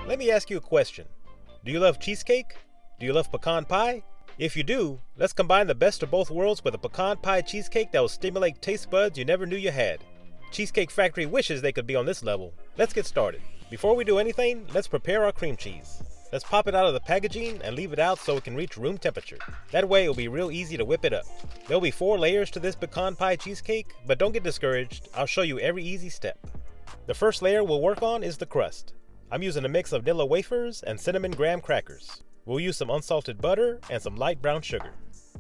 Let me ask you a question. Do you love cheesecake? Do you love pecan pie? If you do, let's combine the best of both worlds with a pecan pie cheesecake that will stimulate taste buds you never knew you had. Cheesecake Factory wishes they could be on this level. Let's get started. Before we do anything, let's prepare our cream cheese. Let's pop it out of the packaging and leave it out so it can reach room temperature. That way it'll be real easy to whip it up. There'll be 4 layers to this pecan pie cheesecake, but don't get discouraged, I'll show you every easy step. The first layer we'll work on is the crust. I'm using a mix of vanilla wafers and cinnamon graham crackers. We'll use some unsalted butter and some light brown sugar.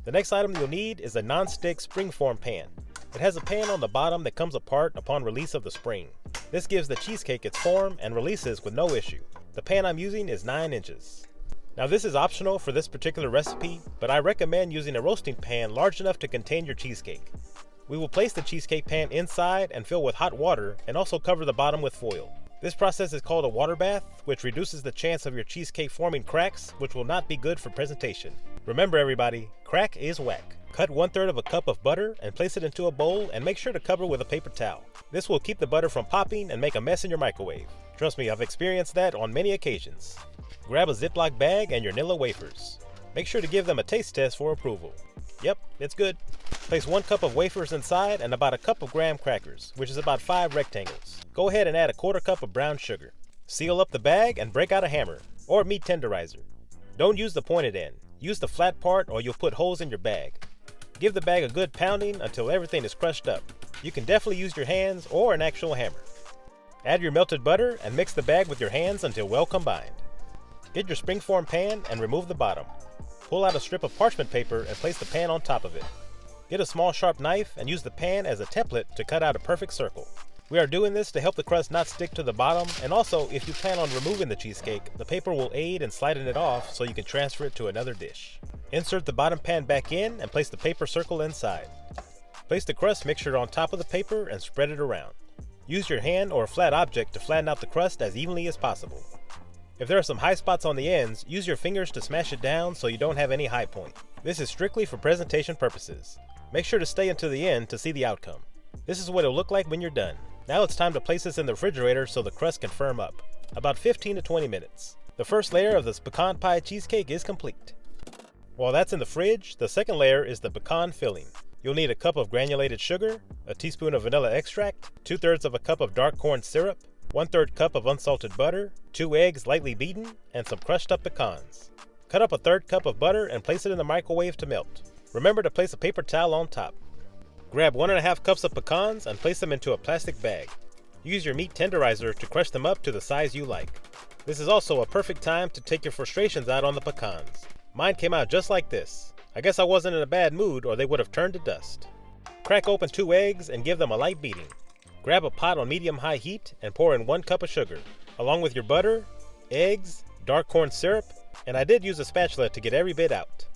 The next item you'll need is a non-stick Springform Pan. It has a pan on the bottom that comes apart upon release of the spring. This gives the cheesecake its form and releases with no issue. The pan I'm using is 9 inches. Now this is optional for this particular recipe, but I recommend using a roasting pan large enough to contain your cheesecake. We will place the cheesecake pan inside and fill with hot water and also cover the bottom with foil. This process is called a water bath, which reduces the chance of your cheesecake forming cracks, which will not be good for presentation. Remember everybody, crack is whack. Cut 1/3 of a cup of butter and place it into a bowl and make sure to cover with a paper towel. This will keep the butter from popping and make a mess in your microwave. Trust me, I've experienced that on many occasions. Grab a Ziploc bag and your vanilla wafers. Make sure to give them a taste test for approval. Yep, it's good. Place 1 cup of wafers inside and about a cup of graham crackers, which is about 5 rectangles. Go ahead and add a 1/4 cup of brown sugar. Seal up the bag and break out a hammer or meat tenderizer. Don't use the pointed end. Use the flat part or you'll put holes in your bag. Give the bag a good pounding until everything is crushed up. You can definitely use your hands or an actual hammer. Add your melted butter and mix the bag with your hands until well combined. Get your Springform pan and remove the bottom. Pull out a strip of parchment paper and place the pan on top of it. Get a small sharp knife and use the pan as a template to cut out a perfect circle. We are doing this to help the crust not stick to the bottom, and also if you plan on removing the cheesecake, the paper will aid in sliding it off so you can transfer it to another dish. Insert the bottom pan back in and place the paper circle inside. Place the crust mixture on top of the paper and spread it around. Use your hand or a flat object to flatten out the crust as evenly as possible. If there are some high spots on the ends, use your fingers to smash it down so you don't have any high point. This is strictly for presentation purposes. Make sure to stay until the end to see the outcome. This is what it'll look like when you're done. Now it's time to place this in the refrigerator so the crust can firm up. About 15 to 20 minutes. The first layer of this pecan pie cheesecake is complete. While that's in the fridge, the second layer is the pecan filling. You'll need a cup of granulated sugar, a teaspoon of vanilla extract, 2/3 of a cup of dark corn syrup, 1/3 cup of unsalted butter, 2 eggs lightly beaten, and some crushed up pecans. Cut up a 1/3 cup of butter and place it in the microwave to melt. Remember to place a paper towel on top. Grab 1½ cups of pecans and place them into a plastic bag. Use your meat tenderizer to crush them up to the size you like. This is also a perfect time to take your frustrations out on the pecans. Mine came out just like this. I guess I wasn't in a bad mood or they would have turned to dust. Crack open 2 eggs and give them a light beating. Grab a pot on medium-high heat and pour in 1 cup of sugar, along with your butter, eggs, dark corn syrup, and I did use a spatula to get every bit out.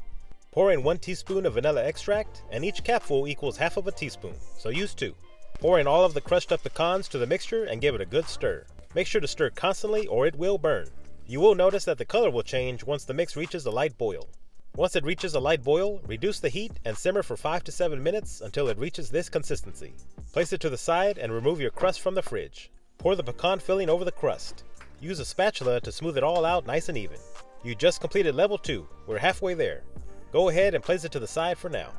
Pour in 1 teaspoon of vanilla extract, and each capful equals half of a teaspoon, so use 2. Pour in all of the crushed up pecans to the mixture and give it a good stir. Make sure to stir constantly or it will burn. You will notice that the color will change once the mix reaches a light boil. Once it reaches a light boil, reduce the heat and simmer for 5 to 7 minutes until it reaches this consistency. Place it to the side and remove your crust from the fridge. Pour the pecan filling over the crust. Use a spatula to smooth it all out nice and even. You just completed level 2. We're halfway there. Go ahead and place it to the side for now.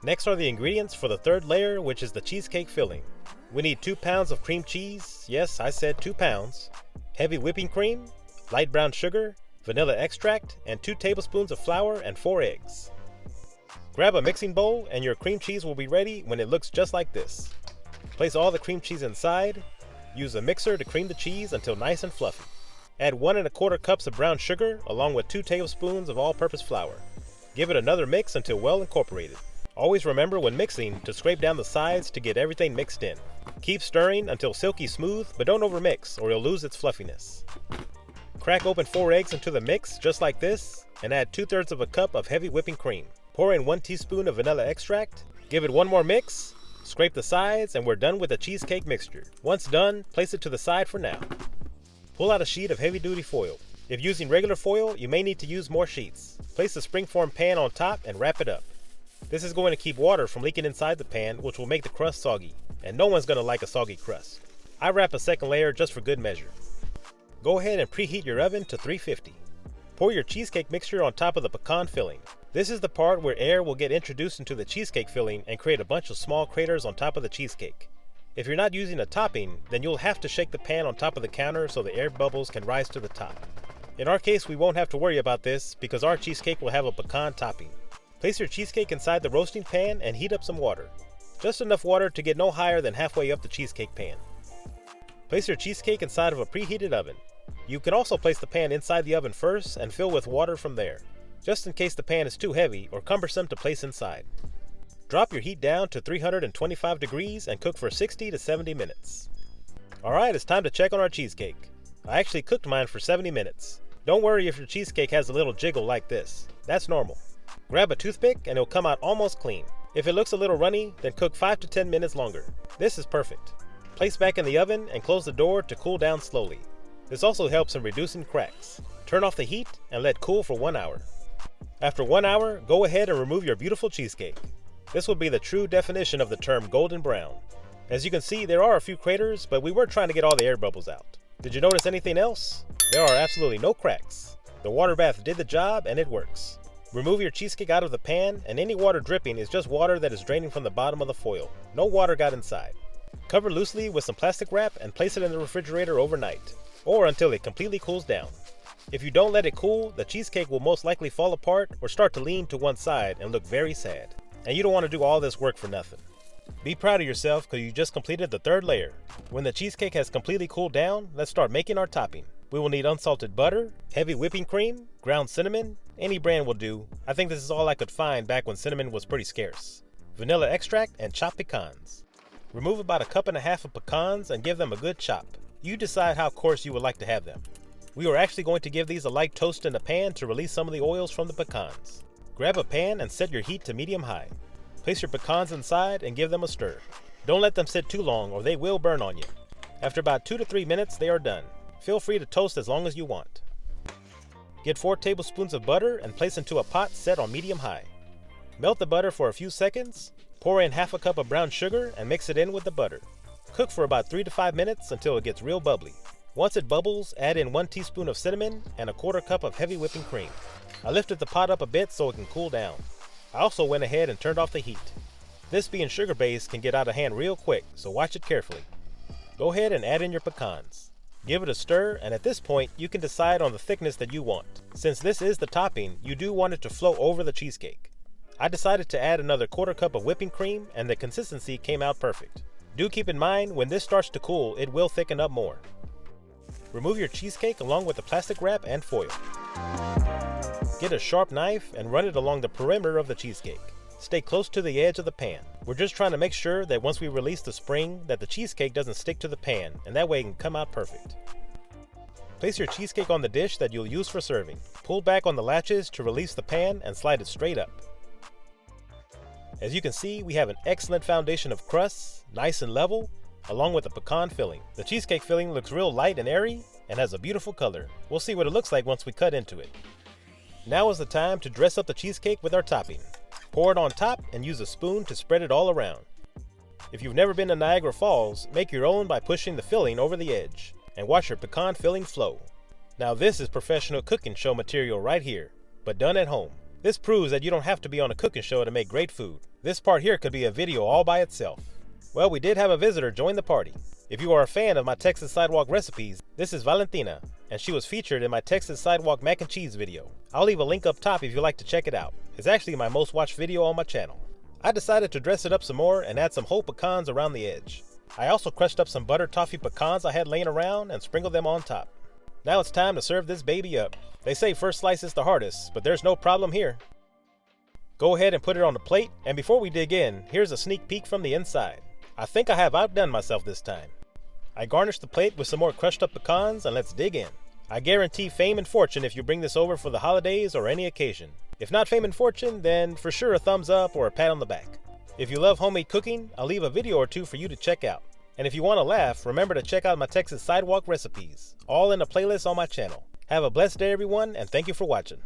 Next are the ingredients for the third layer, which is the cheesecake filling. We need 2 pounds of cream cheese, yes, I said 2 pounds, heavy whipping cream, light brown sugar, vanilla extract, and 2 tablespoons of flour and 4 eggs. Grab a mixing bowl and your cream cheese will be ready when it looks just like this. Place all the cream cheese inside. Use a mixer to cream the cheese until nice and fluffy. Add 1¼ cups of brown sugar along with 2 tablespoons of all-purpose flour. Give it another mix until well incorporated. Always remember when mixing to scrape down the sides to get everything mixed in. Keep stirring until silky smooth, but don't overmix or you'll lose its fluffiness. Crack open 4 eggs into the mix just like this and add 2/3 of a cup of heavy whipping cream. Pour in 1 teaspoon of vanilla extract. Give it one more mix. Scrape the sides and we're done with the cheesecake mixture. Once done, place it to the side for now. Pull out a sheet of heavy-duty foil. If using regular foil, you may need to use more sheets. Place the Springform pan on top and wrap it up. This is going to keep water from leaking inside the pan, which will make the crust soggy, and no one's going to like a soggy crust. I wrap a second layer just for good measure. Go ahead and preheat your oven to 350. Pour your cheesecake mixture on top of the pecan filling. This is the part where air will get introduced into the cheesecake filling and create a bunch of small craters on top of the cheesecake. If you're not using a topping, then you'll have to shake the pan on top of the counter so the air bubbles can rise to the top. In our case, we won't have to worry about this because our cheesecake will have a pecan topping. Place your cheesecake inside the roasting pan and heat up some water. Just enough water to get no higher than halfway up the cheesecake pan. Place your cheesecake inside of a preheated oven. You can also place the pan inside the oven first and fill with water from there, just in case the pan is too heavy or cumbersome to place inside. Drop your heat down to 325 degrees and cook for 60 to 70 minutes. Alright, it's time to check on our cheesecake. I actually cooked mine for 70 minutes. Don't worry if your cheesecake has a little jiggle like this. That's normal. Grab a toothpick and it'll come out almost clean. If it looks a little runny, then cook 5 to 10 minutes longer. This is perfect. Place back in the oven and close the door to cool down slowly. This also helps in reducing cracks. Turn off the heat and let cool for 1 hour. After 1 hour, go ahead and remove your beautiful cheesecake. This will be the true definition of the term golden brown. As you can see, there are a few craters, but we weren't trying to get all the air bubbles out. Did you notice anything else? There are absolutely no cracks. The water bath did the job and it works. Remove your cheesecake out of the pan, and any water dripping is just water that is draining from the bottom of the foil. No water got inside. Cover loosely with some plastic wrap and place it in the refrigerator overnight, or until it completely cools down. If you don't let it cool, the cheesecake will most likely fall apart or start to lean to one side and look very sad. And you don't want to do all this work for nothing. Be proud of yourself because you just completed the third layer. When the cheesecake has completely cooled down, let's start making our topping. We will need unsalted butter, heavy whipping cream, ground cinnamon, any brand will do. I think this is all I could find back when cinnamon was pretty scarce. Vanilla extract and chopped pecans. Remove about 1.5 cups of pecans and give them a good chop. You decide how coarse you would like to have them. We are actually going to give these a light toast in the pan to release some of the oils from the pecans. Grab a pan and set your heat to medium-high. Place your pecans inside and give them a stir. Don't let them sit too long or they will burn on you. After about 2 to 3 minutes, they are done. Feel free to toast as long as you want. Get 4 tablespoons of butter and place into a pot set on medium-high. Melt the butter for a few seconds. Pour in 1/2 cup of brown sugar and mix it in with the butter. Cook for about 3 to 5 minutes until it gets real bubbly. Once it bubbles, add in 1 teaspoon of cinnamon and 1/4 cup of heavy whipping cream. I lifted the pot up a bit so it can cool down. I also went ahead and turned off the heat. This being sugar-based can get out of hand real quick, so watch it carefully. Go ahead and add in your pecans. Give it a stir, and at this point, you can decide on the thickness that you want. Since this is the topping, you do want it to flow over the cheesecake. I decided to add another 1/4 cup of whipping cream, and the consistency came out perfect. Do keep in mind, when this starts to cool, it will thicken up more. Remove your cheesecake along with the plastic wrap and foil. Get a sharp knife and run it along the perimeter of the cheesecake. Stay close to the edge of the pan. We're just trying to make sure that once we release the spring, that the cheesecake doesn't stick to the pan, and that way it can come out perfect. Place your cheesecake on the dish that you'll use for serving. Pull back on the latches to release the pan and slide it straight up. As you can see, we have an excellent foundation of crust, nice and level, along with the pecan filling. The cheesecake filling looks real light and airy and has a beautiful color. We'll see what it looks like once we cut into it. Now is the time to dress up the cheesecake with our topping. Pour it on top and use a spoon to spread it all around. If you've never been to Niagara Falls, make your own by pushing the filling over the edge and watch your pecan filling flow. Now this is professional cooking show material right here, but done at home. This proves that you don't have to be on a cooking show to make great food. This part here could be a video all by itself. Well, we did have a visitor join the party. If you are a fan of my Texas Sidewalk recipes, this is Valentina, and she was featured in my Texas Sidewalk mac and cheese video. I'll leave a link up top if you'd like to check it out. It's actually my most watched video on my channel. I decided to dress it up some more and add some whole pecans around the edge. I also crushed up some butter toffee pecans I had laying around and sprinkled them on top. Now it's time to serve this baby up. They say first slice is the hardest, but there's no problem here. Go ahead and put it on the plate, and before we dig in, here's a sneak peek from the inside. I think I have outdone myself this time. I garnished the plate with some more crushed up pecans, and let's dig in. I guarantee fame and fortune if you bring this over for the holidays or any occasion. If not fame and fortune, then for sure a thumbs up or a pat on the back. If you love homemade cooking, I'll leave a video or two for you to check out. And if you want to laugh, remember to check out my Texas Sidewalk recipes, all in a playlist on my channel. Have a blessed day everyone, and thank you for watching.